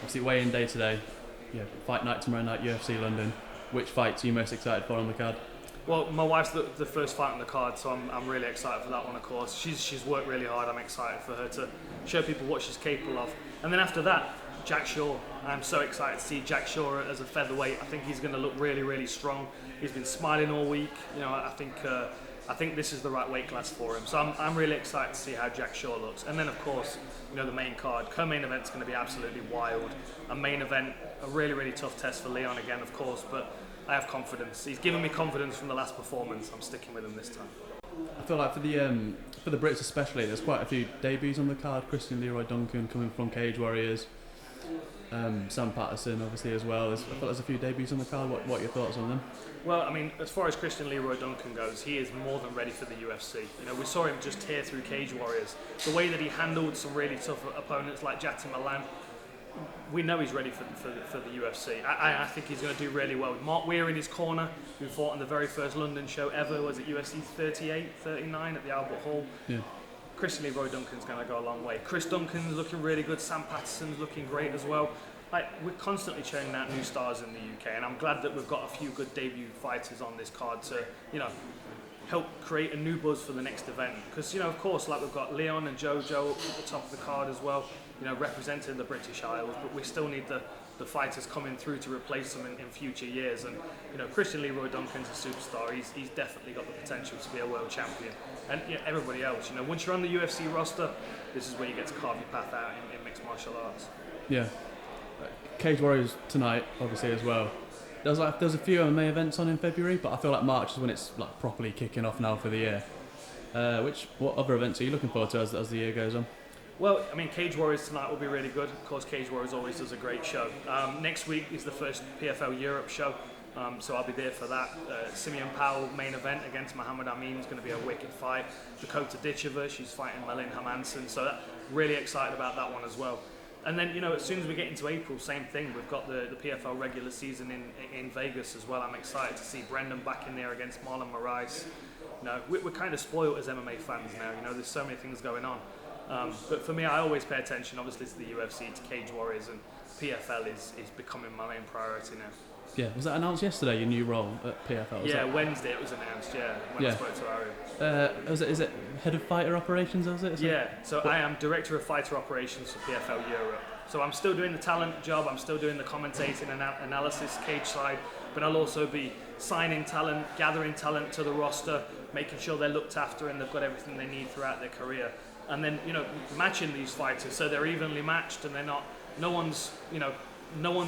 obviously weigh-in day today. Yeah, fight night tomorrow night, UFC London. Which fights are you most excited for on the card? Well, my wife's the first fight on the card, so I'm really excited for that one, of course. She's worked really hard. I'm excited for her to show people what she's capable of. And then after that, Jack Shaw. I'm so excited to see Jack Shaw as a featherweight. I think he's going to look really, really strong. He's been smiling all week. You know, I think this is the right weight class for him. So I'm really excited to see how Jack Shaw looks. And then, of course, you know, the main card. Co-main event's going to be absolutely wild. A main event, a really, really tough test for Leon again, of course, but I have confidence. He's given me confidence from the last performance. I'm sticking with him this time. I feel like for the Brits especially, there's quite a few debuts on the card. Christian Leroy Duncan coming from Cage Warriors. Sam Patterson obviously as well. I feel like there's a few debuts on the card. What are your thoughts on them? Well, I mean, as far as Christian Leroy Duncan goes, he is more than ready for the UFC. You know, we saw him just tear through Cage Warriors. The way that he handled some really tough opponents like Jati Milan, we know he's ready for the UFC. I think he's going to do really well. With Mark Weir in his corner, who fought on the very first London show ever, was it UFC 38, 39 at the Albert Hall? Yeah. Christian Leroy Duncan's going to go a long way. Chris Duncan's looking really good. Sam Patterson's looking great as well. Like, we're constantly churning out new stars in the UK, and I'm glad that we've got a few good debut fighters on this card to, you know, help create a new buzz for the next event. Because, you know, of course, like we've got Leon and Jojo at the top of the card as well, you know, representing the British Isles, but we still need the fighters coming through to replace them in future years. And, you know, Christian Leroy Duncan's a superstar. He's definitely got the potential to be a world champion. And, you know, everybody else, you know, once you're on the UFC roster, this is where you get to carve your path out in mixed martial arts. Yeah. Cage Warriors tonight, obviously, as well. There's a few MMA events on in February, but I feel like March is when it's like properly kicking off now for the year. What other events are you looking forward to as the year goes on? Well, I mean, Cage Warriors tonight will be really good. Of course, Cage Warriors always does a great show. Next week is the first PFL Europe show, so I'll be there for that. Simeon Powell main event against Muhammad Amin is going to be a wicked fight. Dakota Ditcheva, she's fighting Malin Hermansen, so really excited about that one as well. And then, you know, as soon as we get into April, same thing. We've got the PFL regular season in Vegas as well. I'm excited to see Brendan back in there against Marlon Moraes. You know, we're kind of spoiled as MMA fans now. You know, there's so many things going on. But for me, I always pay attention, obviously, to the UFC, to Cage Warriors, and PFL is becoming my main priority now. Yeah, was that announced yesterday, your new role at PFL? Yeah, Wednesday it was announced, when I spoke to Ari. Is it head of fighter operations, is it? Yeah, so I am director of fighter operations for PFL Europe. So I'm still doing the talent job, I'm still doing the commentating and analysis cage side, but I'll also be signing talent, gathering talent to the roster, making sure they're looked after and they've got everything they need throughout their career. And then, you know, matching these fighters so they're evenly matched and no one's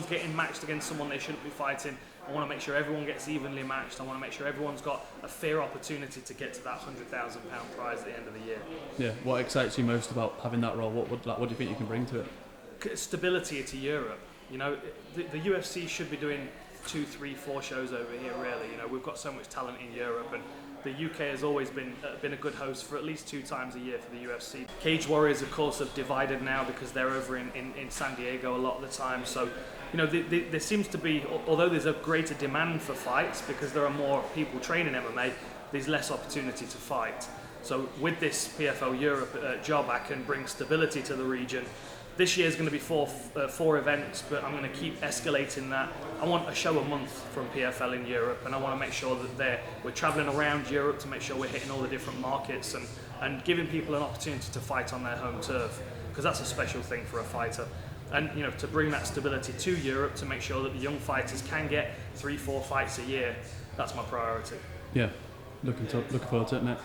getting matched against someone they shouldn't be fighting. I want to make sure everyone gets evenly matched. I want to make sure everyone's got a fair opportunity to get to that £100,000 prize at the end of the year. Yeah, what excites you most about having that role? What do you think you can bring to it? Stability to Europe. You know, the UFC should be doing 2, 3, 4 shows over here, really. You know, we've got so much talent in Europe, and the UK has always been a good host for at least 2 times a year for the UFC. Cage Warriors, of course, have divided now because they're over in San Diego a lot of the time. So, you know, there seems to be, although there's a greater demand for fights because there are more people training MMA, there's less opportunity to fight. So with this PFL Europe job, I can bring stability to the region. This year is going to be four events, but I'm going to keep escalating that. I want a show a month from PFL in Europe, and I want to make sure that we're travelling around Europe to make sure we're hitting all the different markets and giving people an opportunity to fight on their home turf, because that's a special thing for a fighter. And, you know, to bring that stability to Europe to make sure that the young fighters can get 3-4 fights a year, that's my priority. Yeah, looking forward to it, mate.